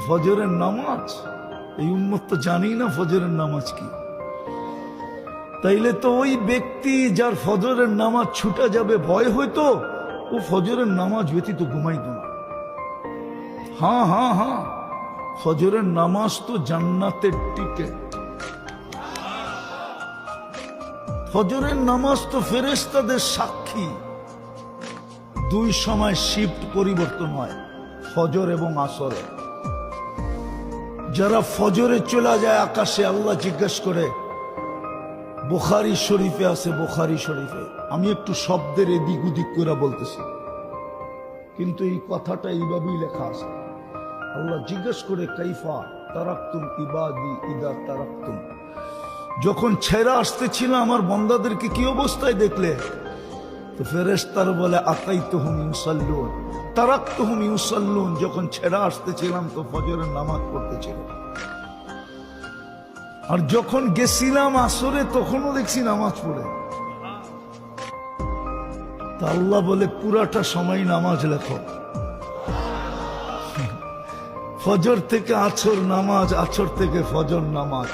ফজরের নামাজ, এই উম্মত তো জানি না ফজরের নামাজ কি। তাইলে তো ওই ব্যক্তি যার ফজরের নামাজ ছুটা যাবে ভয় হইতো, ও ফজরের নামাজ ব্যতীত ঘুমাইত না। হ্যাঁ হ্যাঁ হ্যাঁ, ফজরের নামাজ তো জান্নাতের টিকেট। ফজরের নামাজ তো ফেরেশতাদের সাক্ষী। দুই সময় শিফট পরিবর্তন হয়, ফজর এবং আসরে। যারা ফজরে চলে যায় আকাশে, আল্লাহ জিজ্ঞেস করে, বুখারী শরীফে আছে, বুখারী শরীফে, আমি একটু শব্দের এদিক ওদিক করে বলতেছি, কিন্তু এই কথাটা এইভাবেই লেখা আছে। আল্লাহ জিজ্ঞেস করে, কাইফা তারাকতুম ইবাদি ইদা তারাকতুম, যখন ছেড়ে আসতেছিল আমার বান্দাদেরকে কি অবস্থায় দেখলে? তো ফেরেশতারা বলে, আতাইতুহুম ইউসাল্লুন তারাকতুহুম ইউসাল্লুন, যখন ছেড়ে আসতেছিলাম তো ফজরের নামাজ পড়তেছিল, আর যখন গেছিলাম আসরে তখনও দেখছি নামাজ পড়ে। তা আল্লাহ বলে, পুরাটা সময় নামাজ লেখো। ফজর থেকে আছর নামাজ, আছর থেকে ফজর নামাজ।